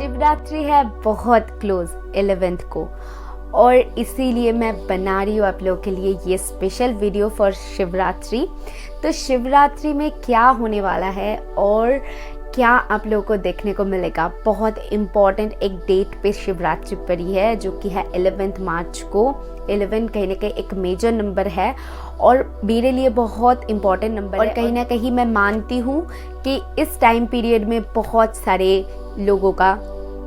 शिवरात्रि है बहुत close 11th को और इसीलिए मैं बना रही हूँ आप लोगों के लिए ये स्पेशल वीडियो फॉर शिवरात्रि। तो शिवरात्रि में क्या होने वाला है और क्या आप लोगों को देखने को मिलेगा, बहुत इम्पॉर्टेंट एक डेट पे शिवरात्रि पड़ी है जो कि है 11 मार्च को। 11 कहीं ना कहीं एक मेजर नंबर है और मेरे लिए बहुत इम्पॉर्टेंट नंबर है और कहीं ना कहीं मैं मानती हूँ कि इस टाइम पीरियड में बहुत सारे लोगों का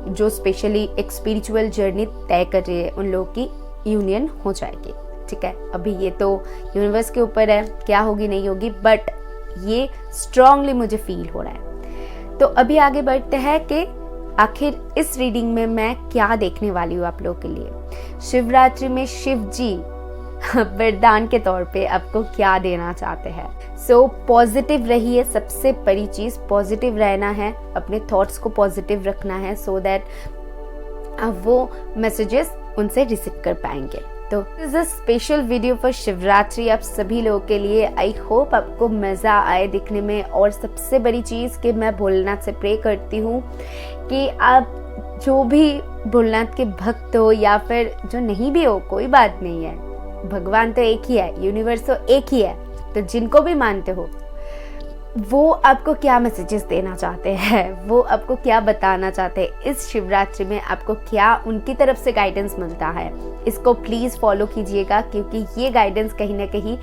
जो स्पेशली एक स्पिरिचुअल जर्नी तय कर रही है उन लोगों की यूनियन हो जाएगी। ठीक है, अभी ये तो यूनिवर्स के ऊपर है क्या होगी नहीं होगी, बट ये स्ट्रांगली मुझे फील हो रहा है। तो अभी आगे बढ़ते हैं कि आखिर इस रीडिंग में मैं क्या देखने वाली हूँ आप लोगों के लिए। शिवरात्रि में शिव जी वरदान के तौर पे आपको क्या देना चाहते हैं। सो पॉजिटिव रहिए, सबसे बड़ी चीज पॉजिटिव रहना है, अपने थॉट्स को पॉजिटिव रखना है सो दैट आप वो मैसेजेस उनसे रिसीव कर पाएंगे। तो this is a special video for Shivratri आप सभी लोगों के लिए। आई होप आपको मज़ा आए दिखने में। और सबसे बड़ी चीज़ कि मैं भोलेनाथ से प्रे करती हूँ कि आप जो भी भोलेनाथ के भक्त हो या फिर जो नहीं भी हो, कोई बात नहीं है, भगवान तो एक ही है, यूनिवर्स तो एक ही है, तो जिनको भी मानते हो वो आपको क्या मैसेजेस देना चाहते हैं, वो आपको क्या बताना चाहते हैं, इस शिवरात्रि में आपको क्या उनकी तरफ से गाइडेंस मिलता है, इसको प्लीज़ फॉलो कीजिएगा क्योंकि ये गाइडेंस कहीं ना कहीं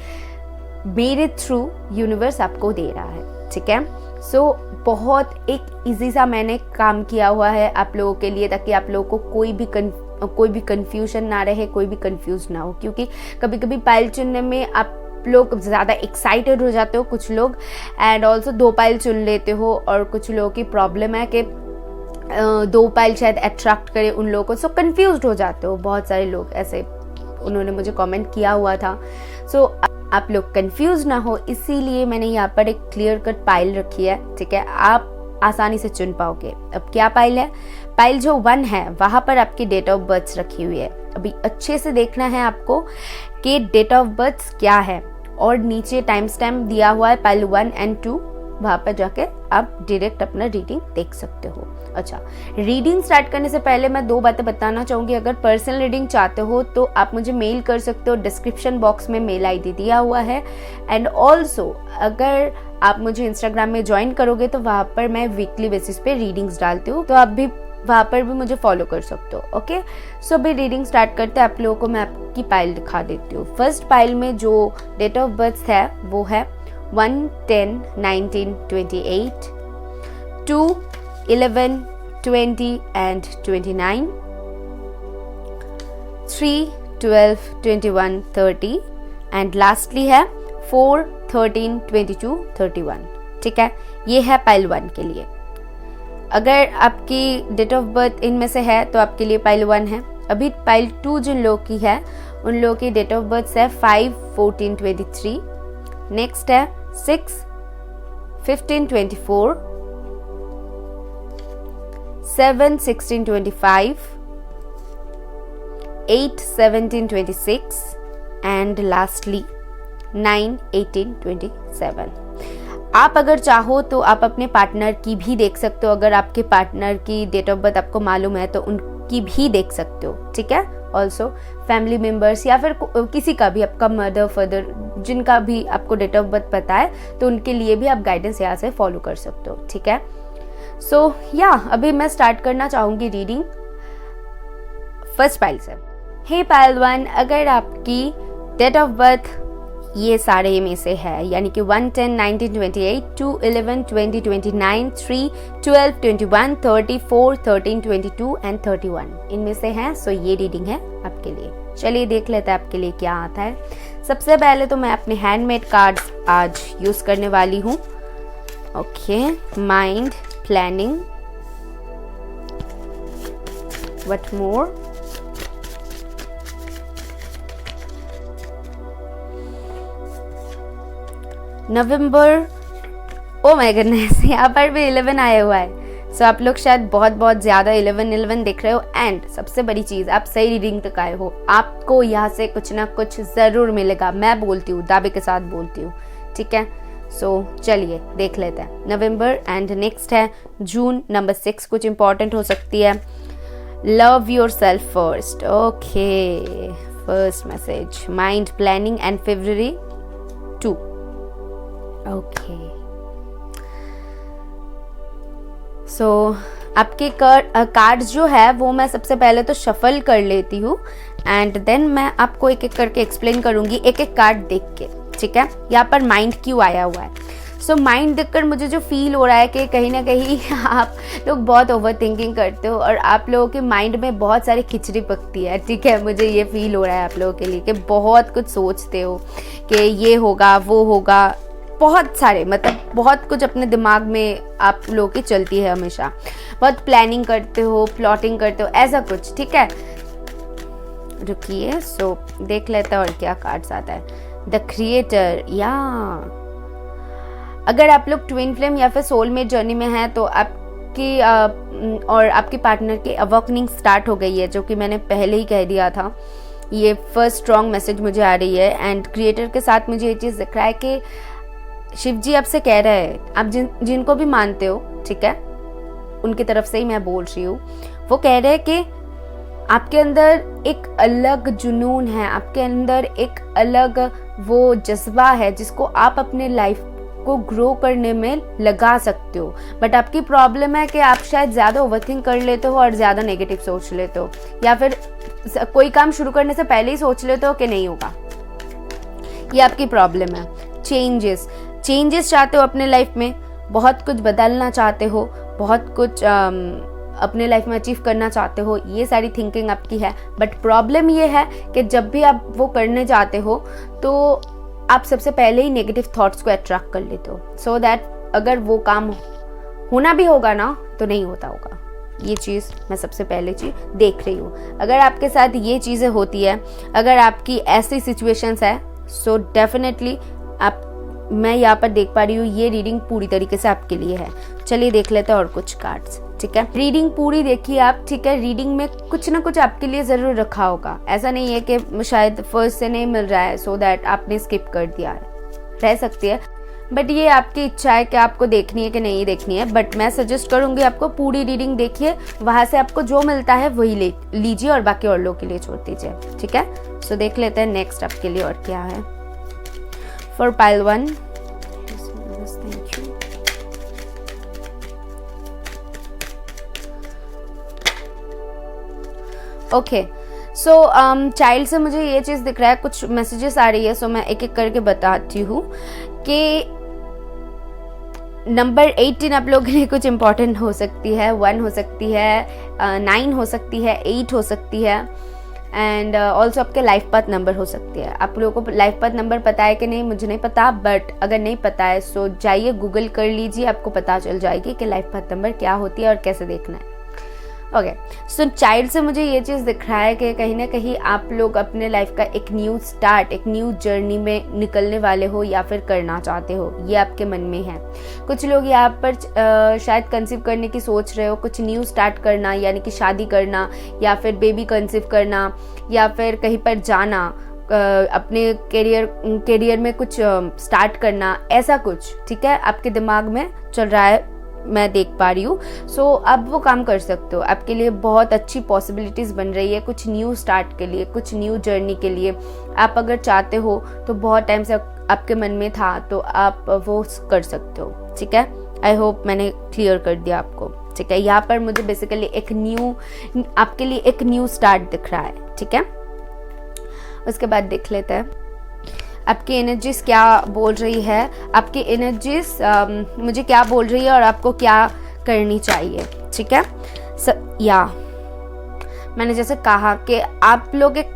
मेरे थ्रू यूनिवर्स आपको दे रहा है। ठीक है, सो बहुत एक इजी सा मैंने काम किया हुआ है आप लोगों के लिए ताकि आप लोगों को कोई भी कंफ्यूजन ना रहे, कोई भी कंफ्यूज ना हो। क्योंकि कभी कभी पाइल चुनने में आप लोग ज़्यादा एक्साइटेड हो जाते हो, कुछ लोग एंड ऑल्सो 2 पाइल चुन लेते हो और कुछ लोगों की प्रॉब्लम है कि 2 पाइल शायद अट्रैक्ट करे उन लोगों को, सो कंफ्यूज्ड हो जाते हो। बहुत सारे लोग ऐसे उन्होंने मुझे कमेंट किया हुआ था। सो आप लोग कंफ्यूज ना हो इसीलिए मैंने यहाँ पर एक क्लियर कट पाइल रखी है। ठीक है, आप आसानी से चुन पाओगे। अब क्या पाइल है, पाइल जो 1 है वहां पर आपकी डेट ऑफ बर्थ रखी हुई है। अभी अच्छे से देखना है आपको कि डेट ऑफ बर्थ क्या है और नीचे टाइम स्टैम्प दिया हुआ है पाइल 1 और 2, वहां पर जाके आप डायरेक्ट अपना रीडिंग देख सकते हो। अच्छा, रीडिंग स्टार्ट करने से पहले मैं 2 बातें बताना चाहूंगी। अगर पर्सनल रीडिंग चाहते हो तो आप मुझे मेल कर सकते हो, डिस्क्रिप्शन बॉक्स में मेल आईडी दिया हुआ है। एंड ऑल्सो अगर आप मुझे इंस्टाग्राम में ज्वाइन करोगे तो वहां पर मैं वीकली बेसिस पे रीडिंग्स डालती हूँ, तो आप भी वहां पर भी मुझे फॉलो कर सकते हो। ओके, सो अभी रीडिंग स्टार्ट करते हैं। आप लोगों को मैं आपकी पाइल दिखा देती हूँ। फर्स्ट पाइल में जो डेट ऑफ बर्थ है वो है 1-10-19-28, 2-11-20 and 29, 3-12-21-30 एंड लास्टली है 4-13-22-31। ठीक है, ये है पाइल 1 के लिए। अगर आपकी डेट ऑफ बर्थ इनमें से है तो आपके लिए पाइल 1 है। अभी पाइल 2 जिन लोगों की है उन लोगों की डेट ऑफ बर्थ है 5-14-23, नेक्स्ट है 6-15-24, 7-16-25, 8-17-26 एंड लास्टली 9-18-27। आप अगर चाहो तो आप अपने पार्टनर की भी देख सकते हो। अगर आपके पार्टनर की डेट ऑफ बर्थ आपको मालूम है तो उनकी भी देख सकते हो। ठीक है, ऑल्सो फैमिली मेम्बर्स या फिर किसी का भी, आपका मदर फादर जिनका भी आपको डेट ऑफ बर्थ पता है तो उनके लिए भी आप गाइडेंस यहाँ से फॉलो कर सकते हो। ठीक है, सो या अभी मैं स्टार्ट करना चाहूंगी रीडिंग फर्स्ट पाइल से। हे पाइल 1, अगर आपकी डेट ऑफ बर्थ ये सारे में से है यानी कि 1-10-19-28, 2-11-20-29, 3-12-21, 34, 13, 22 एंड 31 इनमें से हैं। सो ये रीडिंग है आपके लिए। चलिए देख लेते हैं आपके लिए क्या आता है। सबसे पहले तो मैं अपने हैंडमेड कार्ड्स आज यूज करने वाली हूँ। Okay, mind planning, what more, November, oh my goodness, यहाँ पर भी 11 आया हुआ है। सो आप लोग शायद बहुत ज़्यादा 11 देख रहे हो। एंड सबसे बड़ी चीज़, आप सही रीडिंग तक आए हो, आपको यहाँ से कुछ ना कुछ ज़रूर मिलेगा। मैं बोलती हूँ, दावे के साथ बोलती हूँ। ठीक है, सो चलिए देख लेते हैं नवंबर एंड नेक्स्ट है जून। नंबर 6 कुछ इंपॉर्टेंट हो सकती है। Love yourself first. Okay, first message mind planning and February 2। Okay, so आपके कार्ड्स जो है वो मैं सबसे पहले तो शफल कर लेती हूँ एंड देन मैं आपको एक एक करके एक्सप्लेन करूंगी एक एक कार्ड देख के, ठीक है। यहाँ पर माइंड क्यों आया हुआ है? सो माइंड देखकर मुझे जो फील हो रहा है कि कहीं ना कहीं आप लोग बहुत ओवर थिंकिंग करते हो और आप लोगों के माइंड में बहुत सारी खिचड़ी पकती है, ठीक है। मुझे ये फील हो रहा है आप लोगों के लिए कि बहुत कुछ सोचते हो कि ये होगा वो होगा, बहुत सारे मतलब बहुत कुछ अपने दिमाग में आप लोगों की चलती है हमेशा। बहुत प्लानिंग करते हो, प्लॉटिंग करते हो, ऐसा कुछ, ठीक है। रुकिए, सो देख लेते हैं और क्या कार्ड्स आता है। द क्रिएटर, या अगर आप लोग ट्विन फ्लेम या फिर सोलमेट जर्नी में हैं तो आपकी और आपके पार्टनर की अवेकनिंग स्टार्ट हो गई है, जो कि मैंने पहले ही कह दिया था। ये फर्स्ट स्ट्रॉन्ग मैसेज मुझे आ रही है एंड क्रिएटर के साथ मुझे ये चीज़ दिख रहा है कि शिव जी आपसे कह रहे हैं, आप जिनको भी मानते हो, ठीक है, उनकी तरफ से ही मैं बोल रही हूँ, वो कह रहे हैं कि आपके अंदर एक अलग जुनून है, आपके अंदर एक अलग वो जज्बा है जिसको आप अपने लाइफ को ग्रो करने में लगा सकते हो। बट आपकी प्रॉब्लम है कि आप शायद ज़्यादा ओवरथिंक कर लेते हो और ज़्यादा नेगेटिव सोच लेते हो, या फिर कोई काम शुरू करने से पहले ही सोच लेते हो कि नहीं होगा। ये आपकी प्रॉब्लम है। चेंजेस चाहते हो अपने लाइफ में, बहुत कुछ बदलना चाहते हो, बहुत कुछ अपने लाइफ में अचीव करना चाहते हो, ये सारी थिंकिंग आपकी है। बट प्रॉब्लम ये है कि जब भी आप वो करने जाते हो तो आप सबसे पहले ही नेगेटिव थॉट्स को अट्रैक्ट कर लेते हो, सो दैट अगर वो काम होना भी होगा ना तो नहीं होता होगा। ये चीज़ मैं सबसे पहले चीज़ देख रही हूँ। अगर आपके साथ ये चीज़ें होती है, अगर आपकी ऐसी सिचुएशंस है, सो डेफिनेटली मैं यहाँ पर देख पा रही हूँ ये रीडिंग पूरी तरीके से आपके लिए है। चलिए देख लेते हैं और कुछ कार्ड्स, ठीक है। रीडिंग पूरी देखिए आप, ठीक है। रीडिंग में कुछ ना कुछ आपके लिए ज़रूर रखा होगा। ऐसा नहीं है कि शायद फर्स्ट से नहीं मिल रहा है सो दैट आपने स्किप कर दिया है, रह सकती है। बट ये आपकी इच्छा है कि आपको देखनी है कि नहीं देखनी है। बट मैं सजेस्ट करूँगी आपको पूरी रीडिंग देखिए, वहाँ से आपको जो मिलता है वही लीजिए और बाकी और लोगों के लिए छोड़ दीजिए, ठीक है। सो देख लेते हैं नेक्स्ट आपके लिए और क्या है। For pile 1, thank you. Okay, so child से मुझे ये चीज़ दिख रहा है, कुछ मैसेजेस आ रही है, सो मैं एक एक करके बताती हूँ कि नंबर 18 आप लोगों के लिए कुछ इंपॉर्टेंट हो सकती है। 1 हो सकती है, 9 हो सकती है, 8 हो सकती है एंड ऑल्सो आपके लाइफ पाथ नंबर हो सकती है। आप लोगों को लाइफ पाथ नंबर पता है कि नहीं मुझे नहीं पता, बट अगर नहीं पता है सो जाइए गूगल कर लीजिए, आपको पता चल जाएगी कि लाइफ पाथ नंबर क्या होती है और कैसे देखना है। ओके, सो चाइल्ड से मुझे ये चीज़ दिख रहा है कि कहीं ना कहीं आप लोग अपने लाइफ का एक न्यू स्टार्ट, एक न्यू जर्नी में निकलने वाले हो या फिर करना चाहते हो, ये आपके मन में है। कुछ लोग यहाँ पर शायद कंसीव करने की सोच रहे हो, कुछ न्यू स्टार्ट करना यानी कि शादी करना या फिर बेबी कंसीव करना या फिर कहीं पर जाना, अपने करियर में कुछ स्टार्ट करना, ऐसा कुछ, ठीक है, आपके दिमाग में चल रहा है, मैं देख पा रही हूँ। सो अब वो काम कर सकते हो, आपके लिए बहुत अच्छी पॉसिबिलिटीज़ बन रही है कुछ न्यू स्टार्ट के लिए, कुछ न्यू जर्नी के लिए। आप अगर चाहते हो तो बहुत टाइम से आपके मन में था तो आप वो कर सकते हो, ठीक है। आई होप मैंने क्लियर कर दिया आपको, ठीक है। यहाँ पर मुझे बेसिकली एक न्यू, आपके लिए एक न्यू स्टार्ट दिख रहा है, ठीक है। उसके बाद देख लेते हैं आपकी एनर्जीज क्या बोल रही है, आपकी एनर्जीज मुझे क्या बोल रही है और आपको क्या करनी चाहिए, ठीक है। या मैंने जैसे कहा कि आप लोग एक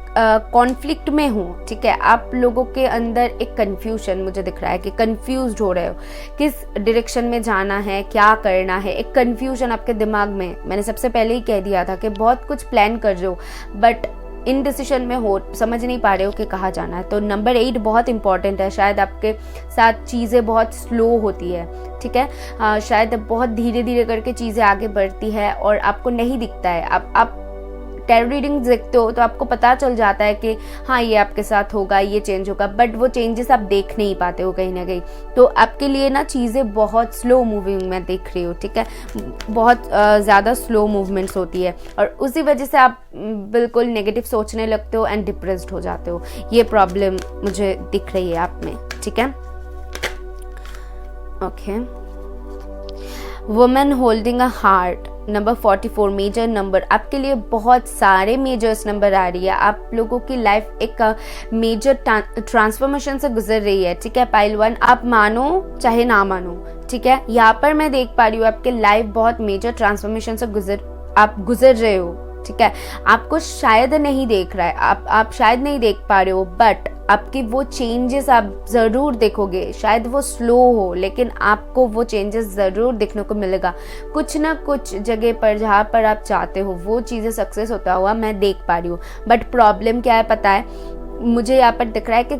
कॉन्फ्लिक्ट में हो, ठीक है। आप लोगों के अंदर एक कंफ्यूजन मुझे दिख रहा है कि कंफ्यूज्ड हो रहे हो, किस डायरेक्शन में जाना है, क्या करना है, एक कंफ्यूजन आपके दिमाग में। मैंने सबसे पहले ही कह दिया था कि बहुत कुछ प्लान कर रहे हो बट इनडिसीजन में हो, समझ नहीं पा रहे हो कि कहाँ जाना है। तो नंबर 8 बहुत इंपॉर्टेंट है। शायद आपके साथ चीज़ें बहुत स्लो होती है, ठीक है। शायद बहुत धीरे धीरे करके चीज़ें आगे बढ़ती है और आपको नहीं दिखता है। आप टैरो रीडिंग देखते हो तो आपको पता चल जाता है कि हाँ ये आपके साथ होगा, ये चेंज होगा, बट वो चेंजेस आप देख नहीं पाते हो कहीं ना कहीं। तो आपके लिए ना चीज़ें बहुत स्लो मूविंग में दिख रही हो, ठीक है, बहुत ज़्यादा स्लो मूवमेंट्स होती है और उसी वजह से आप बिल्कुल नेगेटिव सोचने लगते हो एंड डिप्रेस्ड हो जाते हो। ये प्रॉब्लम मुझे दिख रही है आप में, ठीक है। Okay, women holding a heart, number 44, major number. आपके लिए बहुत सारे मेजर्स नंबर आ रही है। आप लोगों की लाइफ एक मेजर ट्रांसफॉर्मेशन से गुजर रही है, ठीक है। पाइल 1, आप मानो चाहे ना मानो, ठीक है, यहाँ पर मैं देख पा रही हूँ आपके लाइफ बहुत मेजर ट्रांसफॉर्मेशन से आप गुजर रहे हो, ठीक है। आपको शायद नहीं देख रहा है, आप शायद नहीं देख पा रहे हो, बट आपकी वो चेंजेस आप ज़रूर देखोगे। शायद वो स्लो हो लेकिन आपको वो चेंजेस ज़रूर देखने को मिलेगा। कुछ ना कुछ जगह पर जहाँ पर आप चाहते हो वो चीज़ें सक्सेस होता हुआ मैं देख पा रही हूँ। बट प्रॉब्लम क्या है पता है, मुझे यहाँ पर दिख रहा है कि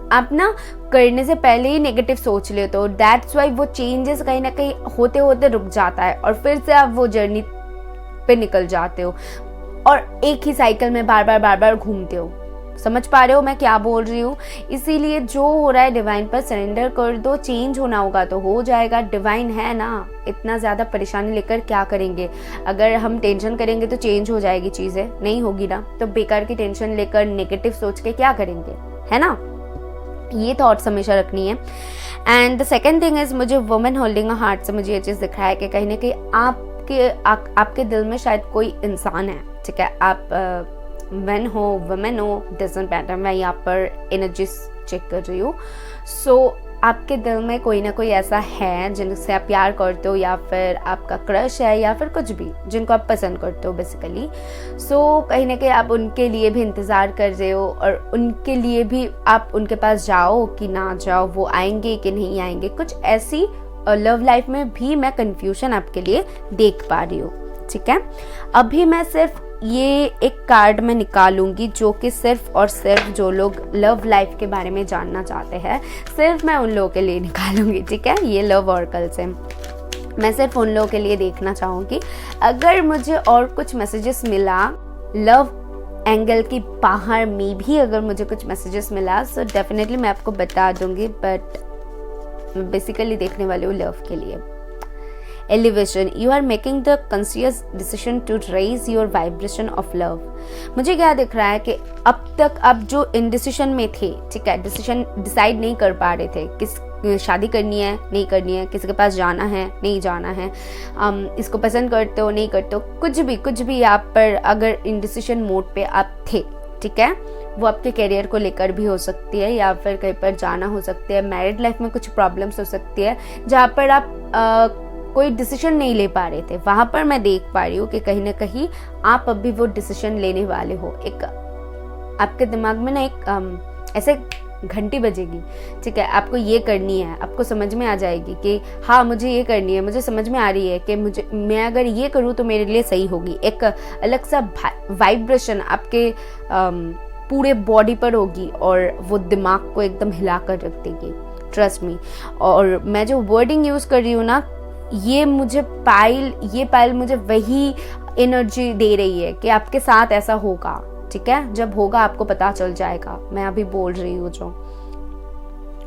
आप ना करने से पहले ही नेगेटिव सोच लेते हो। दैट्स वाई वो चेंजेस कहीं ना कहीं होते होते रुक जाता है और फिर से आप वो जर्नी पे निकल जाते हो और एक ही साइकिल में बार बार घूमते हो। समझ पा रहे हो मैं क्या बोल रही हूँ? इसीलिए जो हो रहा है डिवाइन पर सरेंडर कर दो। चेंज होना होगा तो हो जाएगा, डिवाइन है ना। इतना ज़्यादा परेशानी लेकर क्या करेंगे? अगर हम टेंशन करेंगे तो चेंज हो जाएगी चीज़ें, नहीं होगी ना। तो बेकार की टेंशन लेकर नेगेटिव सोच के क्या करेंगे, है ना। ये थॉट्स हमेशा रखनी है। And the second thing is, मुझे वुमेन होल्डिंग अ हार्ट से मुझे ये चीज़ दिख रहा है कि कहीं ना कहीं आपके दिल में शायद कोई इंसान है, ठीक है। आप मैन हो वुमेन हो डजंट मैटर, मैं यहाँ पर एनर्जीज चेक कर रही हूँ। सो आपके दिल में कोई ना कोई ऐसा है जिनसे आप प्यार करते हो या फिर आपका क्रश है या फिर कुछ भी जिनको आप पसंद करते हो बेसिकली। सो कहीं ना कहीं आप उनके लिए भी इंतज़ार कर रहे हो और उनके लिए भी आप उनके पास जाओ कि ना जाओ, वो आएंगे कि नहीं आएंगे। कुछ ऐसी लव लाइफ में भी मैं कन्फ्यूजन आपके लिए देख पा रही हूँ, ठीक है। अभी मैं सिर्फ ये एक कार्ड में निकालूंगी जो कि सिर्फ और सिर्फ जो लोग लव लाइफ के बारे में जानना चाहते हैं, सिर्फ मैं उन लोगों के लिए निकालूंगी, ठीक है। ये लव ऑर्कल से मैं सिर्फ उन लोगों के लिए देखना चाहूँगी। अगर मुझे और कुछ मैसेजेस मिला लव एंगल की बाहर में भी, अगर मुझे कुछ मैसेजेस मिला सो डेफिनेटली मैं आपको बता दूंगी, बट मैं बेसिकली देखने वाली हूँ लव के लिए। Elevation, you are making the conscious decision to raise your vibration of love। मुझे क्या दिख रहा है कि अब तक आप जो इंडिसिशन में थे, ठीक है, डिसीजन डिसाइड नहीं कर पा रहे थे, किस शादी करनी है नहीं करनी है, किसी के पास जाना है नहीं जाना है, इसको पसंद करते हो नहीं करते हो, कुछ भी आप पर अगर इंडिसिशन मोड पे आप थे, ठीक है। वो आपके करियर को लेकर भी हो सकती है या फिर कहीं पर जाना हो सकती है, मैरिड लाइफ में कुछ प्रॉब्लम्स हो सकती है जहाँ पर आप कोई डिसीजन नहीं ले पा रहे थे। वहां पर मैं देख पा रही हूँ कि कहीं ना कहीं आप अभी वो डिसीजन लेने वाले हो। एक आपके दिमाग में ना एक ऐसे घंटी बजेगी, ठीक है, आपको ये करनी है, आपको समझ में आ जाएगी कि हाँ मुझे ये करनी है, मुझे समझ में आ रही है कि मैं अगर ये करूँ तो मेरे लिए सही होगी। एक अलग सा वाइब्रेशन आपके पूरे बॉडी पर होगी और वो दिमाग को एकदम हिला कर रख देगी, ट्रस्ट मी। और मैं जो वर्डिंग यूज कर रही हूँ ना, ये पाइल मुझे वही एनर्जी दे रही है कि आपके साथ ऐसा होगा, ठीक है। जब होगा आपको पता चल जाएगा, मैं अभी बोल रही हूँ जो।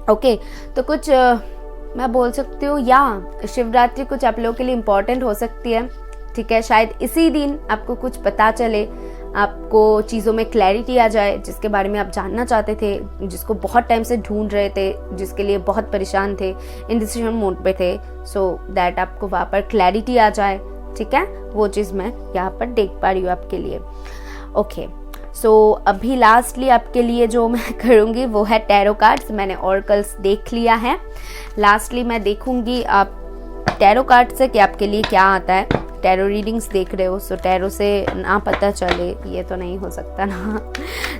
ओके, तो कुछ मैं बोल सकती हूँ या शिवरात्रि कुछ आप लोगों के लिए इम्पोर्टेंट हो सकती है, ठीक है। शायद इसी दिन आपको कुछ पता चले, आपको चीज़ों में क्लैरिटी आ जाए जिसके बारे में आप जानना चाहते थे, जिसको बहुत टाइम से ढूंढ रहे थे, जिसके लिए बहुत परेशान थे, इंडिसीजन मोड पे थे। सो दैट आपको वहाँ पर क्लैरिटी आ जाए, ठीक है। वो चीज़ मैं यहाँ पर देख पा रही हूँ आपके लिए। ओके, सो अभी लास्टली आपके लिए जो मैं करूँगी वो है टैरो कार्ड्स। मैंने ऑर्कल्स देख लिया है, लास्टली मैं देखूँगी आप टैरो कार्ड से कि आपके लिए क्या आता है। टैरो रीडिंग्स देख रहे हो, सो टैरो से ना पता चले ये तो नहीं हो सकता ना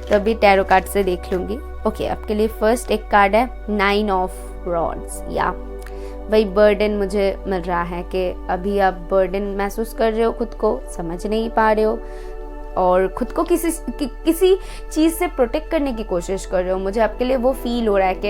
तो अभी टैरो कार्ड से देख लूँगी। ओके, आपके लिए फर्स्ट एक कार्ड है 9 ऑफ रॉड्स। या वही बर्डन मुझे मिल रहा है कि अभी आप बर्डन महसूस कर रहे हो, खुद को समझ नहीं पा रहे हो और खुद को किसी चीज़ से प्रोटेक्ट करने की कोशिश कर रहे हो। मुझे आपके लिए वो फील हो रहा है कि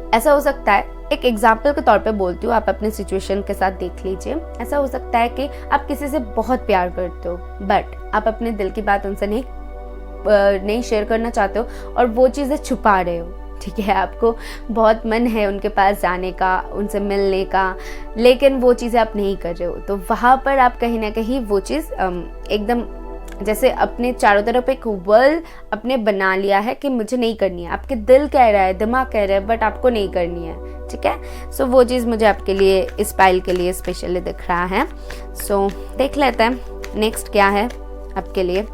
ऐसा हो सकता है, एक एग्जाम्पल के तौर पे बोलती हूँ, आप अपने सिचुएशन के साथ देख लीजिए। ऐसा हो सकता है कि आप किसी से बहुत प्यार करते हो बट आप अपने दिल की बात उनसे नहीं शेयर करना चाहते हो और वो चीज़ें छुपा रहे हो, ठीक है। आपको बहुत मन है उनके पास जाने का, उनसे मिलने का, लेकिन वो चीज़ें आप नहीं कर रहे हो। तो वहाँ पर आप कहीं ना कहीं वो चीज़ एकदम जैसे अपने चारों तरफ एक वर्ल्ड अपने बना लिया है कि मुझे नहीं करनी है। आपके दिल कह रहा है, दिमाग कह रहा है, बट आपको नहीं करनी है, ठीक है। सो वो चीज़ मुझे आपके लिए इस पाइल के लिए स्पेशली दिख रहा है। सो देख लेते हैं नेक्स्ट क्या है आपके लिए।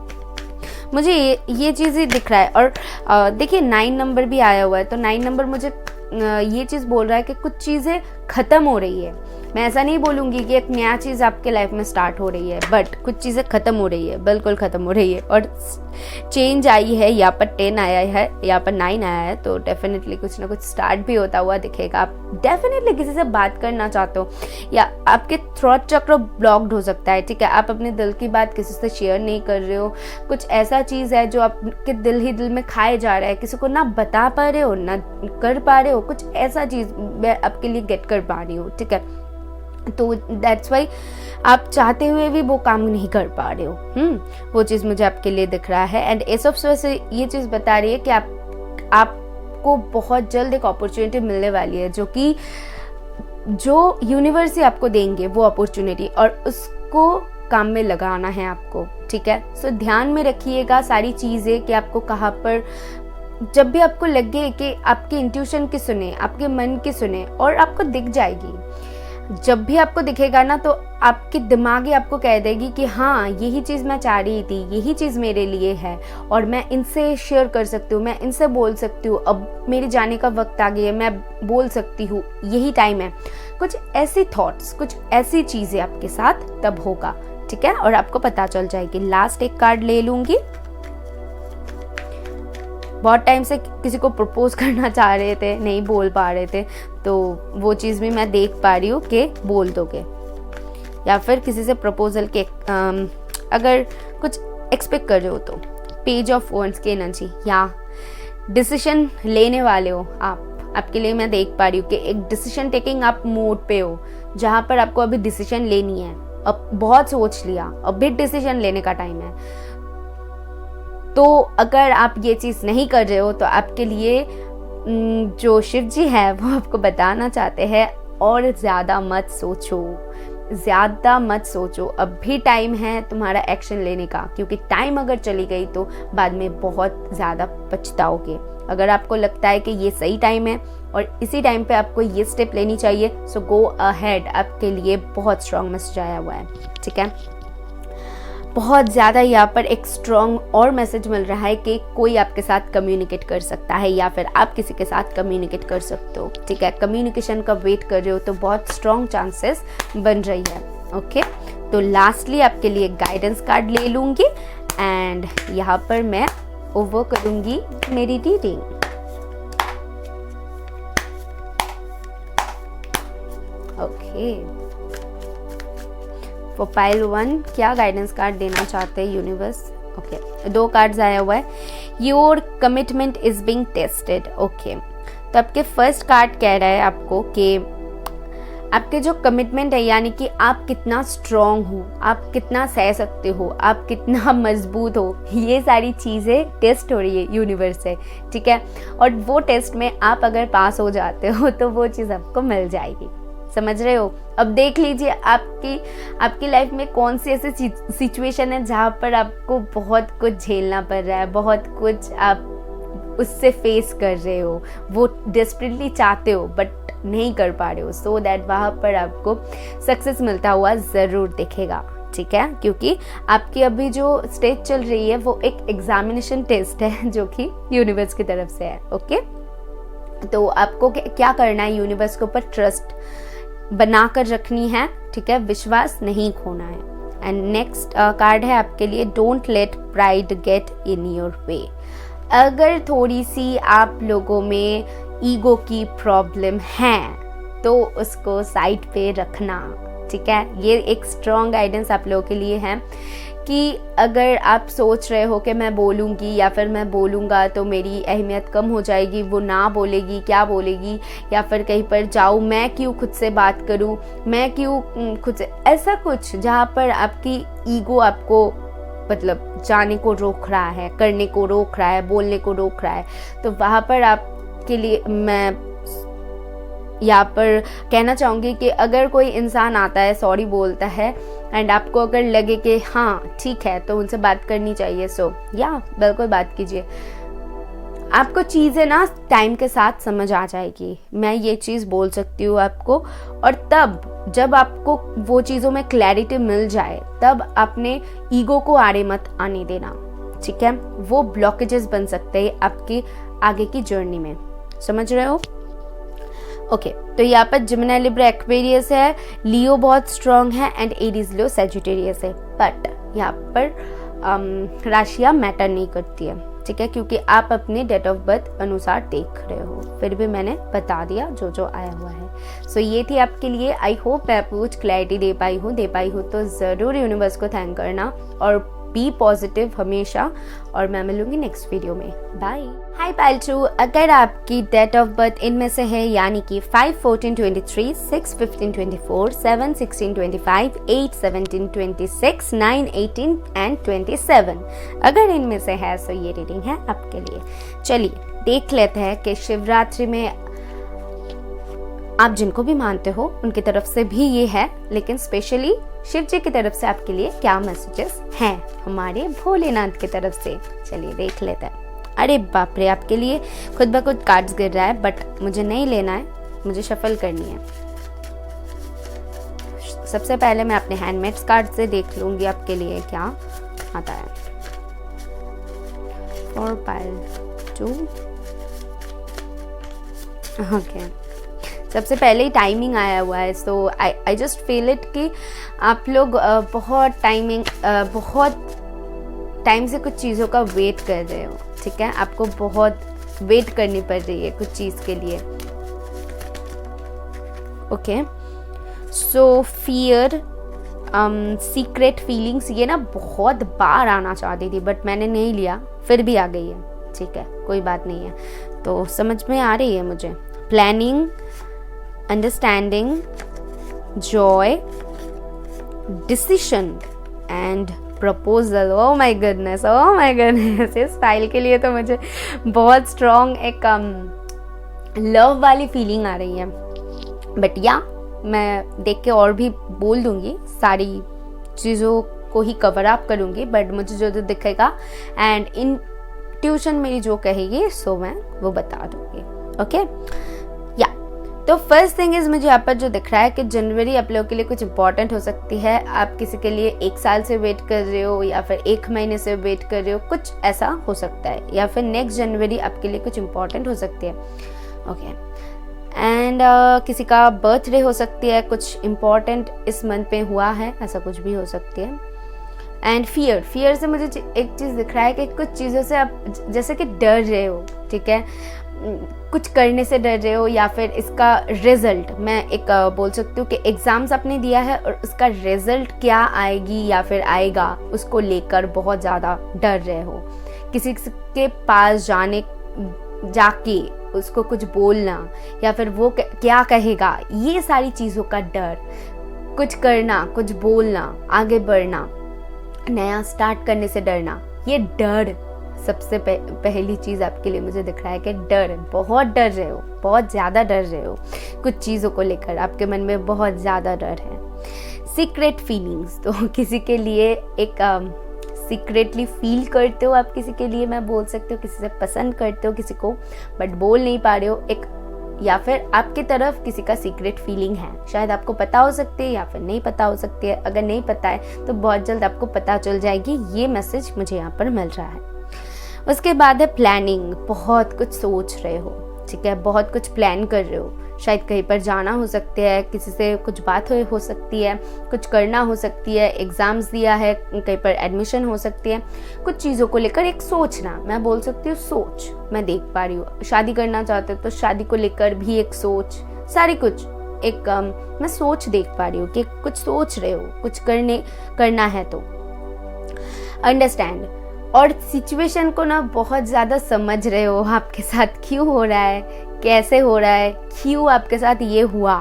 मुझे ये चीज़ ही दिख रहा है और देखिए 9 नंबर भी आया हुआ है। तो 9 नंबर मुझे ये चीज़ बोल रहा है कि कुछ चीज़ें ख़त्म हो रही है। मैं ऐसा नहीं बोलूँगी कि एक नया चीज़ आपके लाइफ में स्टार्ट हो रही है, बट कुछ चीज़ें ख़त्म हो रही है, बिल्कुल ख़त्म हो रही है। और चेंज आई है, यहाँ पर 10 आया है, यहाँ पर 9 आया है, तो डेफिनेटली कुछ ना कुछ स्टार्ट भी होता हुआ दिखेगा। आप डेफिनेटली किसी से बात करना चाहते हो या आपके थ्रॉट चक्र ब्लॉक्ड हो सकता है, ठीक है। आप अपने दिल की बात किसी से शेयर नहीं कर रहे हो, कुछ ऐसा चीज़ है जो आपके दिल ही दिल में खाए जा रहा है, किसी को ना बता पा रहे हो ना कर पा रहे हो, कुछ ऐसा चीज़ मैं आपके लिए गेट कर पा रही हूँ, ठीक है। तो दैट्स वाई आप चाहते हुए भी वो काम नहीं कर पा रहे हो। वो चीज़ मुझे आपके लिए दिख रहा है। एंड एस ऑफ स्वर्ड्स से ये चीज़ बता रही है कि आपको बहुत जल्द एक अपॉर्चुनिटी मिलने वाली है, जो यूनिवर्स ही आपको देंगे वो अपॉर्चुनिटी, और उसको काम में लगाना है आपको, ठीक है। सो ध्यान में रखिएगा सारी चीज़ें कि आपको कहाँ पर, जब भी आपको लगे कि आपके इंट्यूशन की सुने, आपके मन की सुने, और आपको दिख जाएगी। जब भी आपको दिखेगा ना तो आपकी दिमाग ही आपको कह देगी कि हाँ यही चीज़ मैं चाह रही थी, यही चीज़ मेरे लिए है और मैं इनसे शेयर कर सकती हूँ, मैं इनसे बोल सकती हूँ, अब मेरे जाने का वक्त आ गया है, मैं बोल सकती हूँ, यही टाइम है। कुछ ऐसी थॉट्स, कुछ ऐसी चीज़ें आपके साथ तब होगा, ठीक है, और आपको पता चल जाएगी। लास्ट एक कार्ड ले लूँगी। बहुत टाइम से किसी को प्रपोज करना चाह रहे थे, नहीं बोल पा रहे थे, तो वो चीज़ भी मैं देख पा रही हूँ कि बोल दोगे। या फिर किसी से प्रपोजल के अगर कुछ एक्सपेक्ट कर रहे हो तो पेज ऑफ वॉन्ड्स की एनर्जी, या डिसीजन लेने वाले हो आप, आपके लिए मैं देख पा रही हूँ कि एक डिसीजन टेकिंग आप मोड पे हो, जहाँ पर आपको अभी डिसीजन लेनी है। अब बहुत सोच लिया, अभी डिसीजन लेने का टाइम है। तो अगर आप ये चीज़ नहीं कर रहे हो तो आपके लिए जो शिव जी है वो आपको बताना चाहते हैं, और ज़्यादा मत सोचो, अब भी टाइम है तुम्हारा एक्शन लेने का, क्योंकि टाइम अगर चली गई तो बाद में बहुत ज़्यादा पछताओगे। अगर आपको लगता है कि ये सही टाइम है और इसी टाइम पे आपको ये स्टेप लेनी चाहिए, सो गो अहेड। आपके लिए बहुत स्ट्रॉन्ग मैसेज आया हुआ है, ठीक है। बहुत ज़्यादा यहाँ पर एक स्ट्रॉन्ग और मैसेज मिल रहा है कि कोई आपके साथ कम्युनिकेट कर सकता है या फिर आप किसी के साथ कम्युनिकेट कर सकते हो, ठीक है। कम्युनिकेशन का वेट कर रहे हो तो बहुत स्ट्रॉन्ग चांसेस बन रही है, ओके। तो लास्टली आपके लिए गाइडेंस कार्ड ले लूँगी एंड यहाँ पर मैं ओवर करूँगी मेरी रीडिंग। ओके, फॉर पाइल 1 क्या गाइडेंस कार्ड देना चाहते हैं यूनिवर्स? ओके, 2 कार्ड्स आया हुआ है। Your commitment is being tested. Okay, तो आपके फर्स्ट कार्ड कह रहा है आपको कि आपके जो कमिटमेंट है, यानी कि आप कितना स्ट्रॉन्ग हो, आप कितना सह सकते हो, आप कितना मजबूत हो, ये सारी चीज़ें टेस्ट हो रही है यूनिवर्स से, ठीक है। और वो टेस्ट में आप अगर पास हो जाते हो तो वो चीज़ आपको मिल जाएगी, समझ रहे हो। अब देख लीजिए आपकी लाइफ में कौन सी ऐसी सिचुएशन है जहाँ पर आपको बहुत कुछ झेलना पड़ रहा है, बहुत कुछ आप उससे फेस कर रहे हो, वो डेस्परेटली चाहते हो बट नहीं कर पा रहे हो, सो दैट वहाँ पर आपको सक्सेस मिलता हुआ ज़रूर दिखेगा, ठीक है। क्योंकि आपकी अभी जो स्टेज चल रही है वो एक एग्जामिनेशन टेस्ट है जो कि यूनिवर्स की तरफ से है, ओके। तो आपको क्या करना है, यूनिवर्स के ऊपर ट्रस्ट बनाकर रखनी है, ठीक है, विश्वास नहीं खोना है। एंड नेक्स्ट कार्ड है आपके लिए, don't let pride get in your way. अगर थोड़ी सी आप लोगों में ईगो की प्रॉब्लम है तो उसको साइड पे रखना, ठीक है। ये एक स्ट्रॉन्ग गाइडेंस आप लोगों के लिए है कि अगर आप सोच रहे हो कि मैं बोलूँगी या फिर मैं बोलूँगा तो मेरी अहमियत कम हो जाएगी, वो ना बोलेगी, क्या बोलेगी, या फिर कहीं पर जाऊँ, मैं क्यों खुद से बात करूँ, मैं क्यों खुद से, ऐसा कुछ जहाँ पर आपकी ईगो आपको मतलब जाने को रोक रहा है, करने को रोक रहा है, बोलने को रोक रहा है, तो वहाँ पर आपके लिए मैं यहाँ पर कहना चाहूँगी कि अगर कोई इंसान आता है, सॉरी बोलता है, एंड आपको अगर लगे कि हाँ ठीक है तो उनसे बात करनी चाहिए, सो या बिल्कुल बात कीजिए। आपको चीज़ें ना टाइम के साथ समझ आ जाएगी, मैं ये चीज़ बोल सकती हूँ आपको। और तब जब आपको वो चीज़ों में क्लैरिटी मिल जाए तब अपने ईगो को आड़े मत आने देना, ठीक है। वो ब्लॉकेजेस बन सकते हैं आपकी आगे की जर्नी में, समझ रहे हो? ओके, तो यहाँ पर जिमिनी, लिब्रा, एक्वेरियस है, लियो बहुत स्ट्रॉन्ग है एंड एरीज, लियो, सैजिटेरियस है। बट यहाँ पर राशियाँ मैटर नहीं करती है, ठीक है, क्योंकि आप अपने डेट ऑफ बर्थ अनुसार देख रहे हो। फिर भी मैंने बता दिया जो जो आया हुआ है। सो ये थी आपके लिए। आई होप मैं आपको कुछ क्लैरिटी दे पाई हूँ तो ज़रूर यूनिवर्स को थैंक करना और बी पॉजिटिव हमेशा। और मैं मिलूंगी नेक्स्ट वीडियो में। बाय। हाय पालतू, अगर आपकी डेट ऑफ बर्थ इनमें से है, यानी कि 5/14/23, 6/15/24, 7/16/25, 8/17/26, 9/18 एंड 27, अगर इनमें से है तो ये रीडिंग है आपके लिए। चलिए देख लेते हैं कि शिवरात्रि में आप जिनको भी मानते हो उनकी तरफ से भी ये है, लेकिन स्पेशली शिव जी की तरफ से आपके लिए क्या मैसेजेस हैं हमारे भोलेनाथ की तरफ से। चलिए देख लेते हैं। अरे बाप रे, आपके लिए खुद ब खुद कार्ड्स गिर रहा है, बट मुझे नहीं लेना है, मुझे शफल करनी है। सबसे पहले मैं अपने हैंडमेड्स कार्ड से देख लूंगी आपके लिए क्या आता है। 4 पाइल 2। ओके, सबसे पहले ही टाइमिंग आया हुआ है, सो आई जस्ट फील इट कि आप लोग बहुत टाइम से कुछ चीज़ों का वेट कर रहे हो, ठीक है। आपको बहुत वेट करनी पड़ रही है कुछ चीज़ के लिए। ओके, सो फियर, सीक्रेट फीलिंग्स, ये ना बहुत बार आना चाहती थी बट मैंने नहीं लिया, फिर भी आ गई है, ठीक है, कोई बात नहीं है, तो समझ में आ रही है मुझे। Planning, understanding, Joy, decision and proposal. Oh my goodness, oh my goodness, इस फाइल के लिए तो मुझे बहुत स्ट्रॉन्ग एक लव वाली फीलिंग आ रही है। बट या मैं देख के और भी बोल दूंगी, सारी चीज़ों को ही कवर अप करूंगी, बट मुझे जो जो दिखेगा एंड इंट्यूशन मेरी जो कहेगी सो मैं वो बता दूंगी। ओके, तो फर्स्ट थिंग इज मुझे यहाँ पर जो दिख रहा है कि जनवरी आप लोगों के लिए कुछ इंपॉर्टेंट हो सकती है। आप किसी के लिए 1 साल से वेट कर रहे हो या फिर 1 महीने से वेट कर रहे हो, कुछ ऐसा हो सकता है, या फिर नेक्स्ट जनवरी आपके लिए कुछ इंपॉर्टेंट हो सकती है। ओके, एंड किसी का बर्थडे हो सकती है, कुछ इंपॉर्टेंट इस मंथ में हुआ है, ऐसा कुछ भी हो सकती है। एंड फियर से मुझे एक चीज़ दिख रहा है कि कुछ चीज़ों से आप जैसे कि डर रहे हो, ठीक है, कुछ करने से डर रहे हो, या फिर इसका रिजल्ट, मैं एक बोल सकती हूँ कि एग्ज़ाम्स आपने दिया है और उसका रिजल्ट क्या आएगी या फिर आएगा उसको लेकर बहुत ज़्यादा डर रहे हो। किसी के पास जाके उसको कुछ बोलना या फिर वो क्या कहेगा, ये सारी चीज़ों का डर, कुछ करना, कुछ बोलना, आगे बढ़ना, नया स्टार्ट करने से डरना, ये डर सबसे पहली चीज़ आपके लिए मुझे दिख रहा है कि डर, बहुत डर रहे हो, बहुत ज़्यादा डर रहे हो कुछ चीज़ों को लेकर, आपके मन में बहुत ज़्यादा डर है। सीक्रेट फीलिंग्स, तो किसी के लिए एक सीक्रेटली फील करते हो आप किसी के लिए, मैं बोल सकती हूँ, किसी से पसंद करते हो किसी को बट बोल नहीं पा रहे हो, एक, या फिर आपकी तरफ किसी का सीक्रेट फीलिंग है, शायद आपको पता हो सकती है या फिर नहीं पता हो सकती है। अगर नहीं पता है तो बहुत जल्द आपको पता चल जाएगी, ये मैसेज मुझे यहाँ पर मिल रहा है। उसके बाद है प्लानिंग, बहुत कुछ सोच रहे हो, ठीक है, बहुत कुछ प्लान कर रहे हो, शायद कहीं पर जाना हो सकती है, किसी से कुछ बात हो सकती है, कुछ करना हो सकती है, एग्जाम्स दिया है, कहीं पर एडमिशन हो सकती है, कुछ चीज़ों को लेकर एक सोचना, मैं बोल सकती हूँ सोच, मैं देख पा रही हूँ। शादी करना चाहते हो तो शादी को लेकर भी एक सोच, सारी कुछ एक मैं सोच देख पा रही हूँ कि कुछ सोच रहे हो, कुछ करना है तो अंडरस्टैंड। और सिचुएशन को ना बहुत ज़्यादा समझ रहे हो आपके साथ क्यों हो रहा है, कैसे हो रहा है, क्यों आपके साथ ये हुआ,